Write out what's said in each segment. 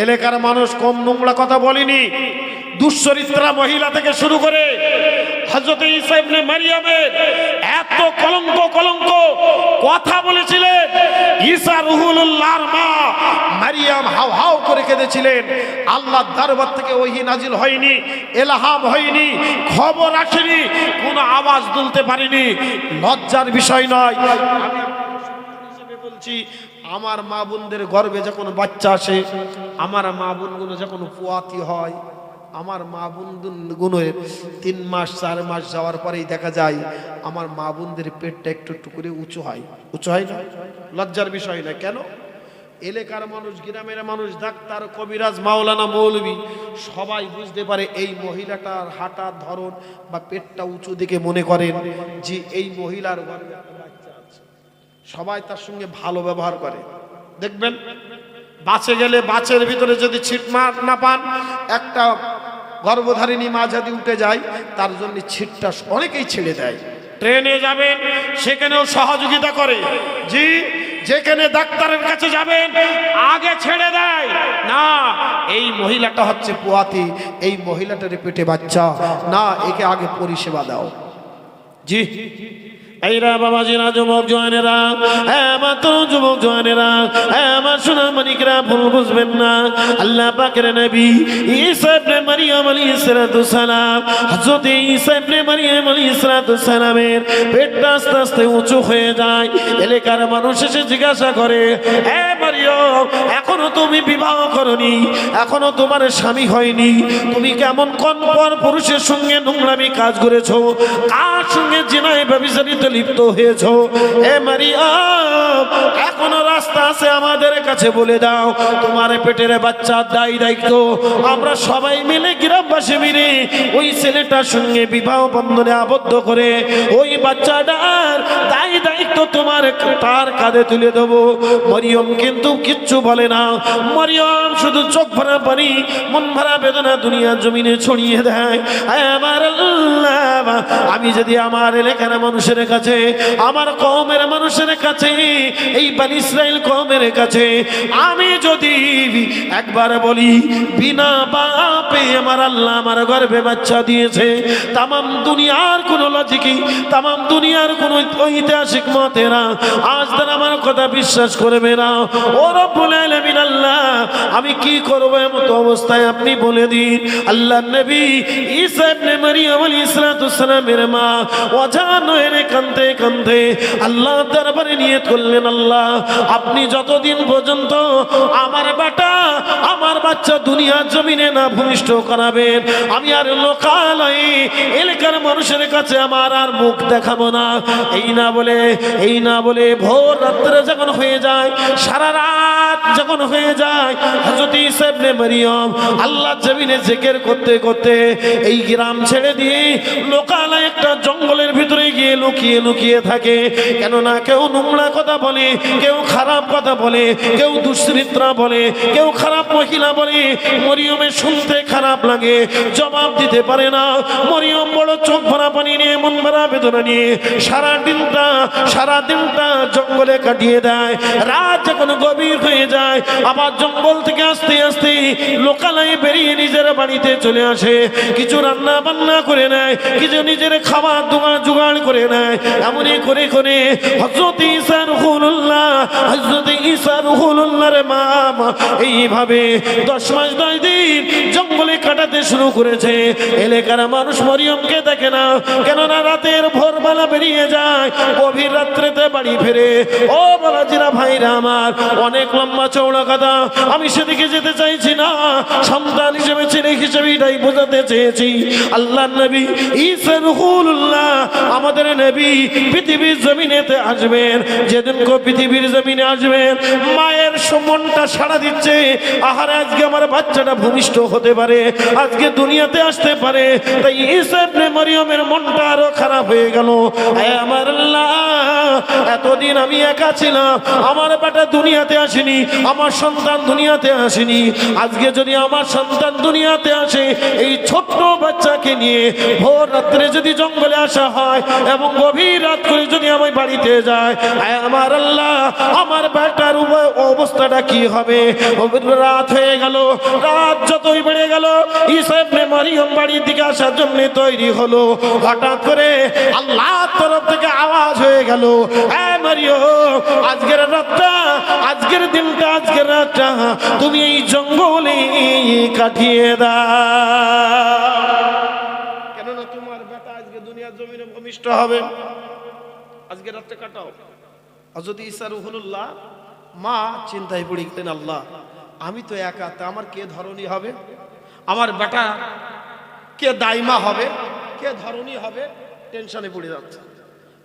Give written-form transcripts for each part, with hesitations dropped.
এলাকার মানুষ কম নোংরা কথা বলেনি। দুশ্চরিত্রা মহিলা থেকে শুরু করে হযরত ঈসা ইবনে মারইয়ামের এত কলঙ্ক কথা বলেছিলেন। ঈসা রুহুল্লাহর মা মারইয়াম হাউ হাউ করে কেঁদেছিলেন। আল্লাহর দরবার থেকে ওহী নাজিল হয়নি, ইলহাম হয়নি, খবর আসেনি, কোনো আওয়াজ তুলতে পারেনি। লজ্জার বিষয় নয়। আমি হিসেবে বলছি, আমার মা বোনদের গর্ভে যখন বাচ্চা আসে, আমার মা বোনগুলো যখন পোয়াতি হয়, আমার মা বোনগুলোর 3 মাস 4 মাস যাওয়ার পরেই দেখা যায় আমার মা বোনদের পেটটা একটু একটু করে উঁচু হয় না? লজ্জার বিষয় না। কেন? এলাকার মানুষ, গ্রামের মানুষ, ডাক্তার, কবিরাজ, মাওলানা, মৌলবী সবাই বুঝতে পারে এই মহিলাটার হাঁটার ধরন বা পেটটা উঁচু দিকে মনে করেন যে এই মহিলার গর্ভে একটা বাচ্চা আছে। সবাই তার সঙ্গে ভালো ব্যবহার করে। দেখবেন বাঁচে গেলে বাঁচের ভিতরে যদি ছিটমার না পান, একটা গর্ভধারিণী মা যদি উঠে যায় তার জন্য ছিটটা অনেকেই ছেড়ে দেয়। ট্রেনে যাবেন সেখানেও সহযোগিতা করে। জি, যেখানে ডাক্তারের কাছে যাবেন আগে ছেড়ে দেয় না, এই মহিলাটা হচ্ছে পোয়াতি, এই মহিলাটার পেটে বাচ্চা, না একে আগে পরিষেবা দাও। জি, এইরা বাবাজিরা, যুবক জওয়ানেরা, মাত্র যুবক জওয়ানেরা, আমার সোনা মানিকরা, ভুল বুঝবেন না। আল্লাহ পাকের নবী ঈসা ইবনে মারইয়াম আলাইহিস সালাতু সালাম, হযরত ঈসা ইবনে মারইয়াম আলাইহিস সালাতু সালামের পেটটা আস্তে আস্তে উঁচু হয়ে যায়। এলাকার মানুষ এসে জিজ্ঞাসা করে, এ মারইয়াম, এখনো তুমি বিবাহ করনি, এখনো তোমার স্বামী হয়নি, তুমি কেমন কোন পর পুরুষের সঙ্গে নোংরামি কাজ করেছো, কার সঙ্গে জিনায় ব্যভিচারিত লিপ্ত হয়েছো? এ মারিয়াম, এখনো রাস্তা আছে, আমাদের কাছে বলে দাও। তোমার পেটের বাচ্চার দায়িত্ব আমরা সবাই মিলে, গ্রামবাসী মিলে ওই ছেলেটার সঙ্গে বিবাহ বন্ধনে আবদ্ধ করে ওই বাচ্চাটার দায়িত্ব তোমার তার কাঁধে তুলে দেবো। মরিয়ম কিন্তু কিচ্ছু বলে না। মরিয়ম শুধু চোখ ভরা পানি, মন ভরা বেদনা দুনিয়ার জমিনে ছড়িয়ে দেয়। আমার আল্লাহ, আমি যদি আমার এলাকার মানুষের কাছে, আমার কওমের মানুষের কাছে, এই বনি ইসরাইল কওমের কাছে আমি যদি একবার বলি বিনা বাপে আমার আল্লাহ আমার গর্ভে বাচ্চা দিয়েছে, তামাম দুনিয়ার কোন লজিকি, তামাম দুনিয়ার কোন ঐতিহাসিক মতেরা আজ তারা আমার কথা বিশ্বাস করবে না। ও রব্বুল আলামিন আল্লাহ, আমি কি করব এমন অবস্থায় আপনি বলে দিন। আল্লাহর নবী ঈসা ইবনে মারইয়াম আলাইহিস সালাতু সালামের মা অজান হয়ে কাঁদতে কাঁদতে আল্লাহ দরবারে নিয়ত করলেন, আল্লাহ আপনি যতদিন পর্যন্ত আমার বেটা, আমার বাচ্চা দুনিয়ার জমিনে না ভূমিষ্ঠ করাবেন, আমি আর লোকালয়ে এলাকার মানুষের কাছে আমার আর মুখ দেখাবো না। এই না বলে ভোর রাত্রে যখন হয়ে যায়, সারা রাত যখন হয়ে যায়, হযরত ঈসা ইবনে মারইয়াম আল্লাহ জমিনে জিকির করতে করতে এই গ্রাম ছেড়ে দিয়ে লোকালয়ে একটা জঙ্গলের ভিতরে গিয়ে লুকিয়ে থাকে। কেননা কেউ নোংরা কথা বলে, কেউ খারাপ কথা বলে, কেউ দুশ্চরিত্রা বলে, কেউ খারাপ মহিলা বলে। মরিয়মের শুনতে খারাপ লাগে, জবাব দিতে পারে না। মরিয়ম বড় চোখ ভরা পানি নিয়ে, মন ভরা বেদনা নিয়ে সারা দিনটা জঙ্গলে কাটিয়ে দেয়। রাত যখন গভীর হয়ে যায়, আবার জঙ্গল থেকে আস্তে আস্তে লোকালয়ে বেরিয়ে নিজের বাড়িতে চলে আসে। কিছু রান্না বান্না করে নেয়, কিছু নিজের খাবার জোগাড় করে নেয়। এমনই করে করে হযরত ঈসা রুহুল্লাহর মা এইভাবে 10 মাস 10 দিন জঙ্গলে কাটাতে শুরু করেছে। এলাকার মানুষ মরিয়মকে দেখে না, কেননা রাতের ভোরবেলা বেরিয়ে যায়, গভীর রাত্রেতে বাড়ি ফেরে। ও বাবাজিরা, ভাইরা আমার, অনেক লম্বা চওড়া কথা, আমি সেদিকে যেতে চাইছি না। সন্তান হিসেবে, ছেলে হিসেবে এটাই বোঝাতে চেয়েছি। আল্লাহর নবী ঈসা রুহুল্লাহ আমাদের নবী পৃথিবীর জমিনেতে আসবেন। যেদিন পৃথিবীর জমিনে আসবেন, মায়ের মনটা সাড়া দিচ্ছে, আহারে আজকে আমার বাচ্চাটা ভূমিষ্ঠ হতে পারে, আজকে দুনিয়াতে আসতে পারে। তাই ঈসা ইবনে মারইয়ামের মনটা আরো খারাপ হয়ে গেল। আমার আল্লাহ, এতদিন আমি একা ছিলাম, আমার বেটা দুনিয়াতে আসেনি, আমার সন্তান দুনিয়াতে আসেনি। আজকে যদি আমার সন্তান দুনিয়াতে আসে, এই ছোট্ট বাচ্চাকে নিয়ে ভোর রাত্রে যদি জঙ্গলে আসা হয় এবং গভীর রাত করে যদি আমার বাড়িতে যায়, আমার আল্লাহ, আমার বেটার অবস্থা অবস্থাটা কি হবে। রাত হয়ে গেল, রাত যতই বেড়ে গেল, ঈসা ইবনে মারিয়াম বাড়ির দিকে আসার জন্য তৈরি হলো। হঠাৎ করে আল্লাহর তরফ থেকে আওয়াজ হয়ে গেল, এ মারিয়াম, আজকের রাতটা, আজকের দিনটা, আজকের রাতটা তুমি এই জঙ্গলে কাটিয়ে দাও, কেননা তোমার বেটা আজকে দুনিয়ার জমিনে ভূমিষ্ঠ হবে। আজকে রাতটা কাটাও। হযরত ঈসা রূহুল্লাহ মা চিন্তায় পড়ে গেলেন, আল্লাহ আমি তো একা, তা আমার কে ধরনী হবে, আমার বেটা কে দাইমা হবে, কে ধরনী হবে, টেনশনে পড়ে যাচ্ছে।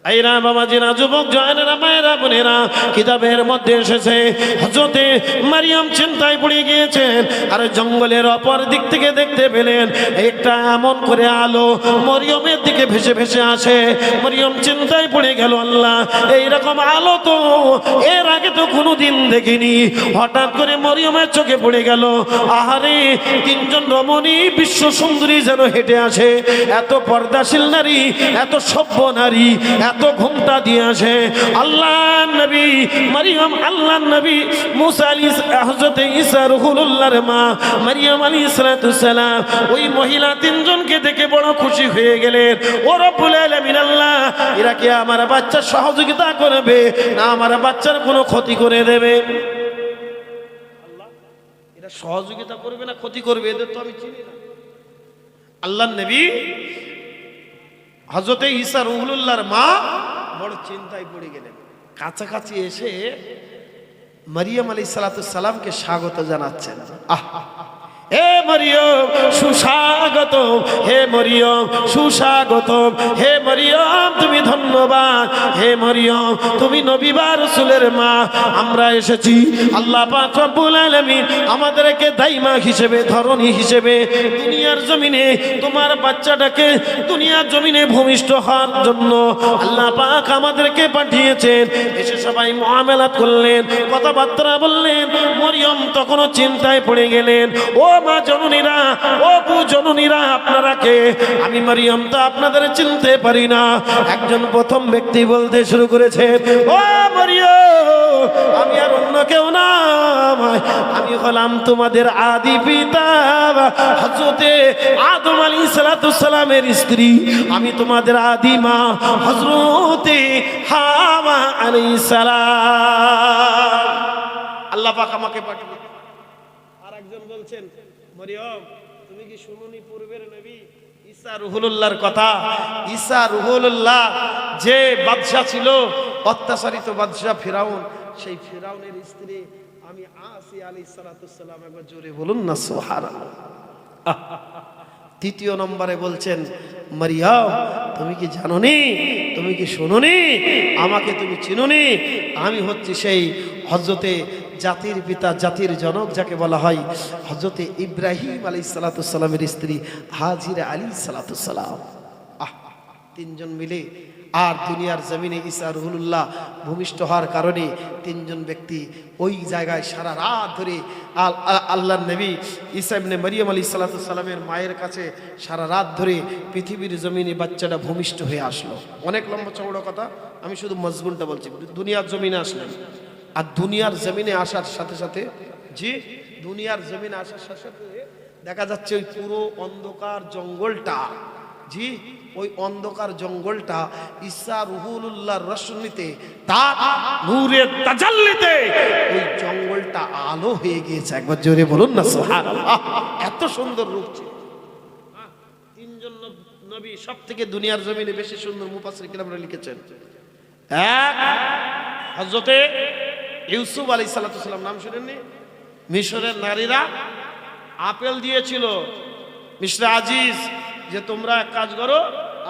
আইরা বাবাজিরা, যুবক জয়েরা, মায়েরা, বোনেরা, কিতাবের মধ্যে এসেছে হযরতে মারিয়াম চিন্তায় পড়ে গিয়েছেন। আর জঙ্গলের অপর দিক থেকে দেখতে পেলেন একটা এমন করে আলো মরিয়মের দিকে ভেসে ভেসে আসে। মরিয়ম চিন্তায় পড়ে গেল, আল্লাহ এইরকম আলো তো এর আগে তো কোনোদিন দেখিনি। হঠাৎ করে মরিয়মের চোখে পড়ে গেল, আহারে তিনজন রমণী বিশ্ব সুন্দরী যেন হেঁটে আসে। এত পর্দাশীল নারী, এত সভ্য নারী, এত ঘুমটা দিয়ে আসে। আল্লাহ নবী মারিয়াম, আল্লাহ নবী মুসা আলাইহিস হযরত ঈসা রূহুল্লাহর মা মারিয়াম আলাইহিস সালাম ওই মহিলা তিনজনকে দেখে বড় খুশি হয়ে গেলেন। ও রব্বুল আলামিন, আল্লাহ এরা কি আমার বাচ্চার সহযোগিতা করবে না আমার বাচ্চার কোনো ক্ষতি করে দেবে? আল্লাহ এরা সহযোগিতা করবে না ক্ষতি করবে, এদের তো আমি চিনি না। আল্লাহ নবী হযরত ঈসা রূহুল্লাহর মা বড় চিন্তায় পড়ে গেলেন। কাছাকাছি এসে মারিয়াম আলাইহিস সালামকে স্বাগত জানাচ্ছেন। হে মরিয়ম সুস্বাগত, হে মরিয়ম সুস্বাগত, হে মরিয়ম তুমি ধন্যবাদ, হে মরিয়ম তুমি নবী বা রাসূলের মা। আমরা এসেছি আল্লাহ পাক রব্বুল আলামিন আমাদেরকে দাইমা হিসেবে, ধরনী হিসেবে দুনিয়ার জমিনে তোমার বাচ্চাটাকে দুনিয়ার জমিনে ভূমিষ্ঠ হওয়ার জন্য আল্লাহ পাক আমাদেরকে পাঠিয়েছেন। এসে সবাই মুআমালাত করলেন, কথাবার্তা বললেন। মরিয়ম তখনও চিন্তায় পড়ে গেলেন। ও মা জননীরা, ও বু জননীরা, আপনারা কে? আমি মারিয়াম তো আপনাদের চিনতে পারি না। একজন প্রথম ব্যক্তি বলতে শুরু করেছে, ও মারিয়াম, আমি আর অন্য কেউ না, আমি হলাম তোমাদের আদি পিতা হযরতে আদম আলাইহিস সালামের স্ত্রী। আমি তোমাদের আদি মা হযরতে হাওয়া আলাইহিস সালাম। আল্লাহ পাক আমাকে পাঠিয়ে। আর একজন বলছেন, মরিয়ম তুমি কি শুনুনি পূর্বের নবী ঈসা রূহুল্লাহর কথা? ঈসা রূহুল্লাহ যে বাদশা ছিল, অত্যাচারিত বাদশা ফিরাউন, সেই ফিরাউনের স্ত্রী আমি আসিয়া আলাইহিস সালাম। একবার জোরে বলুন না সুবহানাল্লাহ। তৃতীয় নম্বরে বলছেন, মারিয়াম তুমি কি জানোনি, তুমি কি শুনোনি, আমাকে তুমি চিনোনি? আমি হচ্ছি সেই হযরতে জাতির পিতা, জাতির জনক যাকে বলা হয়, হযরতে ইব্রাহিম আলাইহিস সালামের স্ত্রী হাজিরা আলাইহিস সালাম। তিনজন মিলে আর দুনিয়ার জমিনে ঈসা রূহুল্লাহ ভূমিষ্ঠ হওয়ার কারণে তিনজন ব্যক্তি ওই জায়গায় সারা রাত ধরে আল্লাহর নবী ঈসা ইবনে মারিয়াম আলাইহিস সালামের মায়ের কাছে সারা রাত ধরে পৃথিবীর জমিনে বাচ্চাটা ভূমিষ্ঠ হয়ে আসলো। অনেক লম্বা চওড়া কথা, আমি শুধু মজমুনটা বলছি। দুনিয়ার জমিনে আসলেন, আর দুনিয়ার জমিনে আসার সাথে সাথে, জি দুনিয়ার জমিনে আসার সাথে সাথে দেখা যাচ্ছে ওই পুরো অন্ধকার জঙ্গলটা, জি ওই অন্ধকার জঙ্গলটা ঈসা রূহুল্লাহর রশ্মিতে, তার নূরের তাজাল্লিতে ওই জঙ্গলটা আলো হয়ে গিয়েছে। একবার জোরে বলুন না সুবহানাল্লাহ। এত সুন্দর রূপ ছিল। তিনজন নবী সব থেকে দুনিয়ার জমিনে বেশি সুন্দর মুফাসসির কিরামরা লিখেছেন। এক হযরতে ইউসুফ আলাইহিস সালাম, নাম শুনেননি? মিশরের নারীরা আপেল দিয়েছিল মিশরে আজিজ, যে তোমরা এক কাজ করো,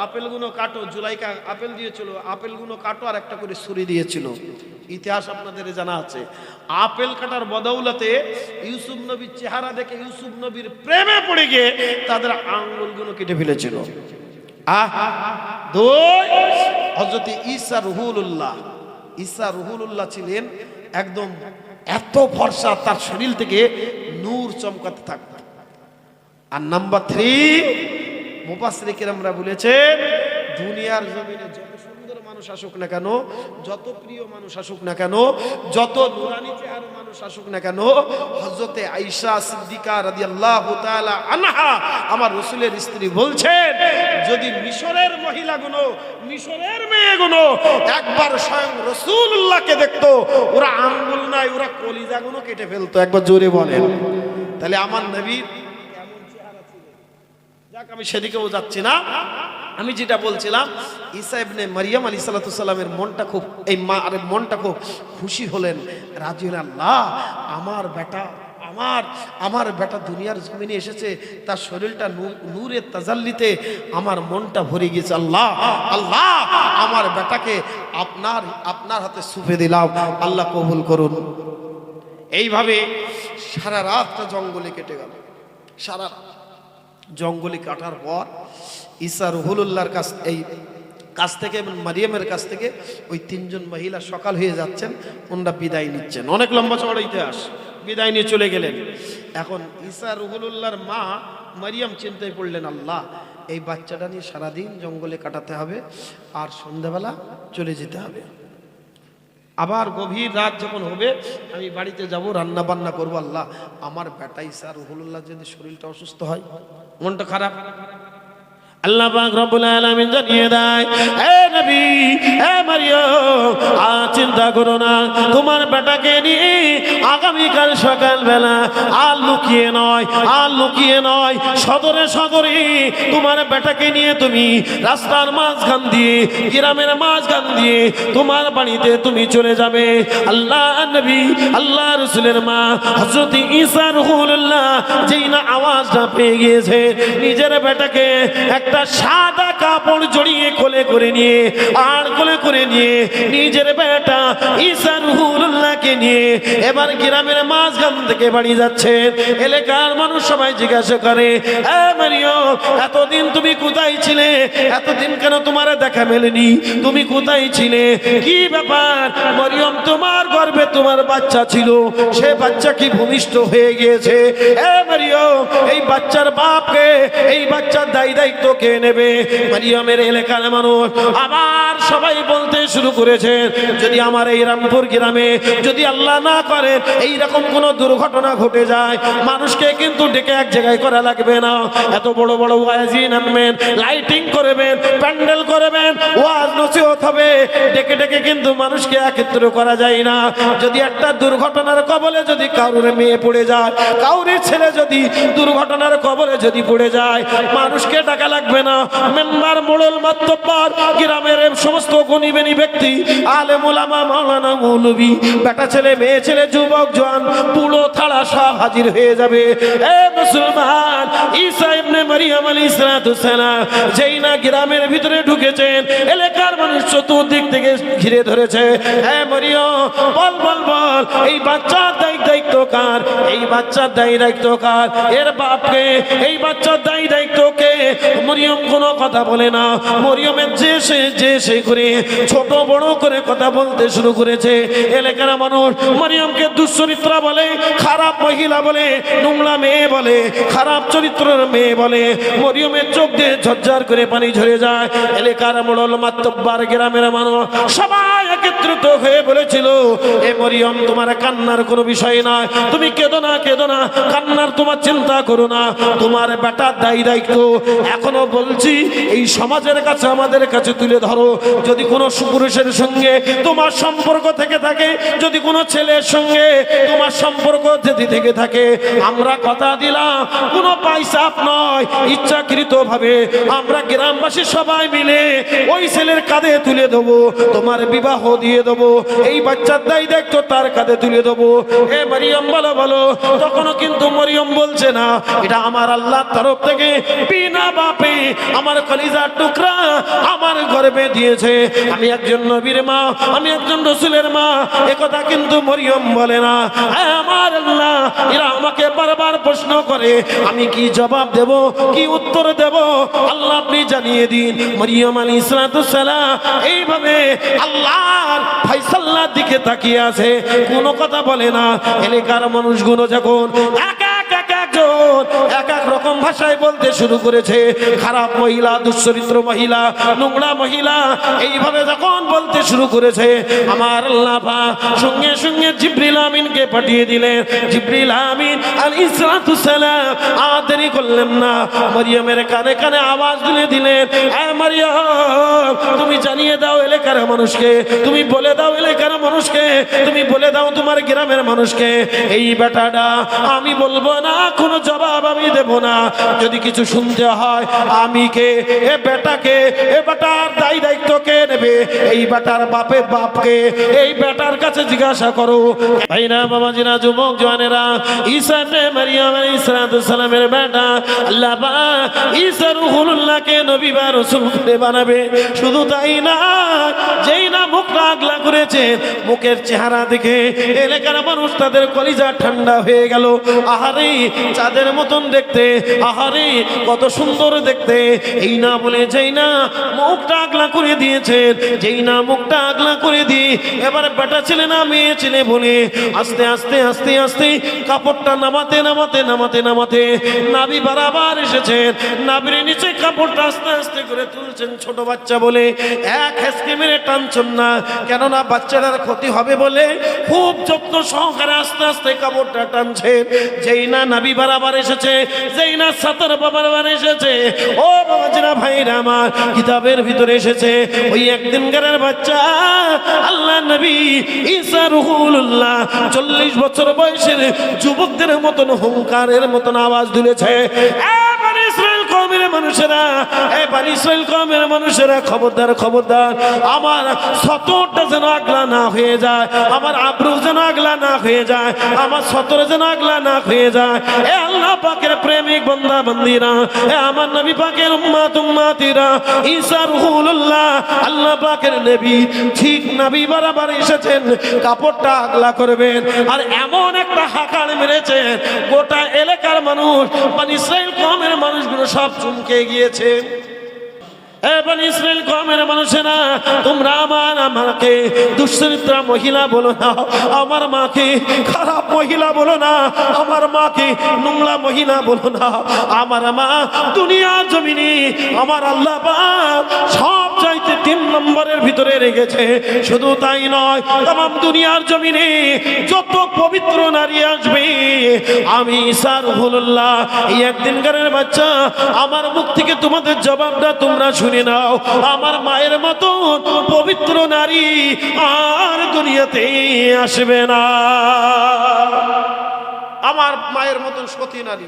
আপেলগুলো কাটো। জুলাইকা আপেল দিয়েছিল, আপেলগুলো কাটো, আর একটা করে ছুরি দিয়েছিল। ইতিহাস আপনাদের জানা আছে। আপেল কাটার বদৌলতে ইউসুফ নবীর চেহারা দেখে ইউসুফ নবীর প্রেমে পড়ে গিয়ে তাদের আঙ্গুলগুলো কেটে ফেলেছিল। দুই হযরতে ঈসা রূহুল্লাহ। ঈসা রূহুল্লাহ ছিলেন একদম এত ফর্সা, তার শরীর থেকে নূর চমকাতে থাকত। আর নাম্বার থ্রি মুফাসসির কিরামরা বলেছেন, দুনিয়ার জমিনে যত সুন্দর মানুষ আসুক না কেন, যত প্রিয় মানুষ আসুক না কেন, যত নুরানি চেহারা মানুষ আসুক না কেন, হযরতে আয়েশা সিদ্দিকা রাদিয়াল্লাহু তাআলা আনহা আমার রাসূলের স্ত্রী বলছেন, যদি মিশরের মহিলাগুলো, মিশরের মেয়েগুলো একবার স্বয়ং রাসূলুল্লাহকে দেখতো, ওরা আঙ্গুল নাই, ওরা কলিজাগুলো কেটে ফেলতো। একবার জোরে বলেন, তাহলে আমার নবীর কেমন চেহারা ছিল। যাক, আমি সেদিকেও যাচ্ছি না। আমি যেটা বলছিলাম, ঈসা ইবনে মারিয়াম আলাইহিস সালামের মনটা খুব, এই মনটা খুব খুশি হলেন, রাজি হলেন। আল্লাহ, আমার বেটা দুনিয়ার জমিনে এসেছে, তার শরীরটা নূরের তাজাল্লিতে আমার মনটা ভরে গেছে। আল্লাহ, আমার বেটাকে আপনার হাতে সুপে দিলাম, আল্লাহ কবুল করুন। এইভাবে সারা রাতটা জঙ্গলে কেটে গেল। সারা জঙ্গলে কাটার পর ঈসা রুহুল্লাহর কাছ থেকে মারিয়ামের কাছ থেকে ওই তিনজন মহিলা সকাল হয়ে যাচ্ছেন, ওনারা বিদায় নিচ্ছেন। অনেক লম্বা চড়া ইতিহাস। বিদায় নিয়ে চলে গেলেন। এখন ঈসা রুহুল্লাহর মা মারিয়াম চিন্তায় পড়লেন, আল্লাহ, এই বাচ্চাটা নিয়ে সারাদিন জঙ্গলে কাটাতে হবে, আর সন্ধ্যাবেলা চলে যেতে হবে। আবার গভীর রাত যখন হবে আমি বাড়িতে যাব, রান্না বান্না করবো। আল্লাহ, আমার বেটা ঈসা রুহুল্লাহ যদি শরীরটা অসুস্থ হয়, মনটা খারাপ। আল্লাহ পাক রব্বুল আলামিন জানিয়ে দেয়, এ নবী, এ মারিয়াম, আর চিন্তা করো না, তোমার বেটাকে নিয়ে আগামীকাল সকালবেলা আর লুকিয়ে নয়, সদরে তোমার বেটাকে নিয়ে তুমি রাস্তার মাঝখান দিয়ে, গ্রামের মাঝখান দিয়ে তোমার বাড়িতে তুমি চলে যাবে। আল্লাহ নবী, আল্লাহ রাসূলের মা হযরত ঈসা রুহুল্লাহ যেই না আওয়াজটা পেয়ে গিয়েছে, নিজের বেটাকে একটা সাদা কাপড় জড়িয়ে কোলে করে নিয়ে নিজের বেটা ঈসা রুহুল্লাহকে নিয়ে এবার গ্রামের মাঝখান থেকে বাড়ি যাচ্ছে। এলাকার মানুষ সবাই জিজ্ঞাসা করে, এ মারিয়াম, এতদিন তুমি কোথায় ছিলে? এতদিন কেন তোমার দেখা মেলেনি? তুমি কোথায় ছিলে? কি ব্যাপার? মারিয়াম, তোমার গর্ভে তোমার বাচ্চা ছিল, সে বাচ্চা কি ভূমিষ্ঠ হয়ে গিয়েছে? এ মারিয়াম, এই বাচ্চার বাপকে, এই বাচ্চার দায়িত্ব কে নেবে? মারিয়ামের এলাকার মানুষ আবার সবাই বলতে শুরু করেছে, যদি আমার এই রামপুর গ্রামে যদি আল্লাহ না করে এইরকম কোন দুর্ঘটনা ঘটে যায়, মানুষকে কিন্তু ডেকে এক জায়গায় করা লাগবে না। এত বড় বড় ওয়াজিন আনবেন, লাইটিং করবেন, প্যান্ডেল করবেন, ওয়াজ নসিহত হবে, ডেকে ডেকে কিন্তু মানুষকে একত্র করা যায় না। যদি একটা দুর্ঘটনার কবলে যদি কারোর মেয়ে পড়ে যায়, কারোর ছেলে যদি দুর্ঘটনার কবলে যদি পড়ে যায়, মানুষকে ডাকা লাগবে না। মেম্বার, মোড়ল, মাতব্বর, গ্রামের সমস্ত গুণী ব্যক্তি, আলেম ওলামা, মাওলানা, মৌলভী, বেটা ছেলে, মেয়ে ছেলে, যুবক জওয়ান, বুড়ো থাড়া সব হাজির হয়ে যাবে। এ মুসলমান, ঈসা ইবনে মারিয়াম আলাইহিস সালাম যেই না গ্রামের ভিতরে ঢুকেছেন, এলাকার মানুষ চতুর্দিক থেকে ঘিরে ধরেছে। এ মারিয়াম, বল, এই বাচ্চার দায়িত্ব কার? এই বাচ্চার দায়িত্ব কার? এর বাপকে? এই বাচ্চার দায়িত্ব কে? মারিয়াম কোনো কথা বলে না। মারিয়ামের যে সে করে ছোট বড় করে কথা বলতে শুরু করেছে। এলাকার মানুষ মারিয়ামকে দুশ্চরিত্রা বলে, খারাপ মহিলা বলে, নোংরা মেয়ে বলে, খারাপ চরিত্রের মেয়ে বলে। মারিয়ামের চোখ দিয়ে ঝরঝর করে পানি ঝরে যায়। এলাকার মোড়ল, মাতব্বর, গ্রামের মানুষ সবাই একত্রিত হয়ে বলেছিল, এ মারিয়াম, তোমার কান্নার কোনো বিষয় নয়, তুমি কেঁদো না, কান্নার তোমার চিন্তা করো না, তোমার বেটার দায়িত্ব এখনো বলছি এই সমাজের কাছে, আমাদের কাছে তুলে ধরো। যদি কোনো পুরুষের সঙ্গে তোমার সম্পর্ক থেকে থাকে, যদি কোনো ছেলের সঙ্গে তোমার সম্পর্ক যদি থেকে থাকে, আমরা কথা দিলাম, কোনো পয়সা নয়, ইচ্ছাকৃত ভাবে আমরা গ্রামবাসী সবাই মিলে ওই ছেলের কাঁধে তুলে দেবো, তোমার বিবাহ দিয়ে দেবো, এই বাচ্চার দায়িত্ব তার কাঁধে তুলে দেবো। এ মারিয়াম, বলো। তখনও কিন্তু মারিয়াম বলছে না, এটা আমার আল্লাহর তরফ থেকে বিনা বাপে আমার কলিজার টুকরা আমার গর্ভে দিয়েছে। আমি একজন নবীর মা, আমি একজন রাসূলের মা, একথা কিন্তু মারিয়াম বলে না। আমার আল্লাহ, এরা আমাকে বারবার প্রশ্ন করে, আমি কি জবাব দেব, কি উত্তর দেব? আল্লাহ আপনি জানিয়ে দিন। মারিয়াম আলাইহিস সালাম এইভাবে আল্লাহর ফয়সালার দিকে তাকিয়ে আছে, কোনো কথা বলে না। এলাকার মানুষগুলো যখন এক এক রকম ভাষায় বলতে শুরু করেছে। খারাপ মহিলা, দুশ্চরিত্র মহিলা, নোংরা মহিলা, এইভাবে যখন বলতে শুরু করেছে, আমার আল্লাহ পাক সঙ্গে সঙ্গে জিবরিল আমিনকে পাঠিয়ে দিলেন। জিবরিল আমিন আলাইহিস সালাতু সালাম আর দেরি করলেন না, মারিয়ামের কানে কানে আওয়াজ দিলেন, এ মারিয়াম, তুমি জানিয়ে দাও এলাকার মানুষকে, তুমি বলে দাও এলাকার মানুষকে, তুমি বলে দাও তোমার গ্রামের মানুষকে, এই বেটাটা আমি বলবো না, কোনো জবাব আমি দেব না। যদি কিছু শুনতে হয় আমি কে, এ বেটাকে, এ বেটার দায়িত্ব কে নেবে, এই বেটার বাপকে এই বেটার কাছে জিজ্ঞাসা করো। ভাইরা বাবাজিরা, যুবক জওয়ানেরা, ঈসা ইবনে মারিয়াম আলাইহিস সালামের বেটা আল্লাহ পাক ঈসা রূহুল্লাহকে নবী বা রাসূল করে বানাবে। শুধু তাই না, যেই না মুখটা আগলা করেছে, মুখের চেহারা দেখে এলাকার মানুষ তাদের কলিজা ঠান্ডা হয়ে গেল। আহারে চাঁদের মতন দেখতে, আহারে কত সুন্দর দেখতে। এই না বলে যেই না মুখটা আগলা করে দিয়েছেন, যেই না মুখটা আগলা করে দিয়ে এবার বেটা ছেলে না মেয়ে ছেলে বলে আস্তে আস্তে আস্তে আস্তে কাপড়টা নামাতে নামাতে নামাতে নামাতে নাভি বরাবর এসেছেন। নাভির নিচে কাপড়টা আস্তে আস্তে করে তুলছেন। ছোট বাচ্চা বলে এক হেসকে মেরে টানছেন না, কেননা বাচ্চাটার ক্ষতি হবে বলে খুব যত্ন সহকারে আস্তে আস্তে কাপড়টা টানছেন। যেই না নাভি বরাবর এসেছে, যেই না সাতর বরাবর এসেছে, ও বাবাজিরা ভাইরা আমার, কিতাবের ভিতরে এসেছে ওই একদিনকারের বাচ্চা আল্লাহ নবী ঈসা রূহুল্লাহ 40 বছর বয়সের যুবকদের মতন হুঙ্কারের মতন আওয়াজ তুলেছে, ইসরায়েল কওমের মানুষেরা, এই বনি ইসরায়েল কওমের মানুষেরা, খবরদার খবরদার, আমার সতরটা যেন আগলা না হয়ে যায়, আমার আব্রু যেন আগলা না হয়ে যায়, আমার সতর যেন আগলা না হয়ে যায়। এ আল্লাহ পাকের প্রেমিক বান্দা বান্দিরা, এ আমার নবী পাকের উম্মত উম্মতিরা, ঈসা রূহুল্লাহ আল্লাহ পাকের নবী ঠিক নবী বরাবর এসেছেন, কাপড়টা আগলা করবেন। আর এমন একটা হাকার মেরেছেন, গোটা এলাকার মানুষ, বনি ইসরায়েল কওমের মানুষগুলো সব চমকে গিয়েছে। বনি ইসরায়েল কওমের মানুষেরা, তোমরা আমাকে দুশ্চরিত্রা মহিলা বলো না, আমার মাকে খারাপ মহিলা বলো না, আমার মাকে নোংরা মহিলা বলো না। আমার মা দুনিয়া জমিনে আমার আল্লাহ পাক সব চাইতে 3 নম্বরের ভিতরে রেখেছে। শুধু তাই নয়, তাম দুনিয়ার জমিনে যত পবিত্র নারী আসবে, আমি ঈসা রূহুল্লাহ এই একদিনকারের বাচ্চা আমার মুখ থেকে তোমাদের জবাবটা তোমরা শুনে নাও। আমার মায়ের মতো পবিত্র নারী আর দুনিয়াতে আসবে না, আমার মায়ের মতন সতী নারী।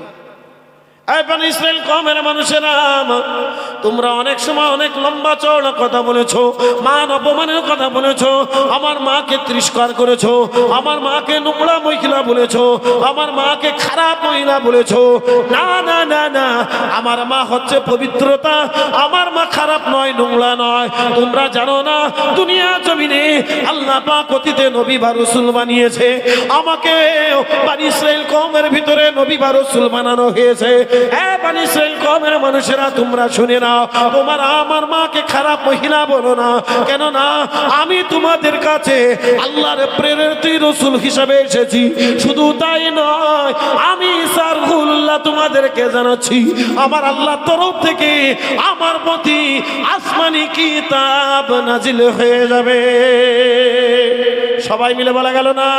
বনি ইসরায়েল কওমের মানুষেরা, তোমরা অনেক সময় অনেক লম্বা চওড়া কথা বলেছো, মান অপমানের কথা বলেছো, আমার মাকে তিরস্কার করেছো, আমার মাকে নোংরা মহিলা বলেছো, আমার মাকে খারাপ মহিলা বলেছো। না না না না, আমার মা হচ্ছে পবিত্রতা, আমার মা খারাপ নয়, নোংরা নয়। তোমরা জানো না, দুনিয়া জমিনে আল্লাহ পাক অতীতে নবী বা রাসূল বানিয়েছে, আমাকে বনি ইসরায়েল কওমের ভিতরে নবী বা রাসূল বানানো হয়েছে। বনি ইসরায়েল কওমের মানুষেরা, তোমরা শুনে নাও, তোমার আমার মাকে খারাপ মহিলা বলো না, কেননা আমি তোমাদের কাছে আল্লাহর প্রেরিত রাসূল হিসেবে এসেছি। শুধু তাই নয়, আমি ঈসা রূহুল্লাহ তোমাদেরকে জানাচ্ছি, আমার আল্লাহর তরফ থেকে আমার প্রতি আসমানি কিতাব নাজিল হয়ে যাবে। সবাই মিলে বলা গেল না?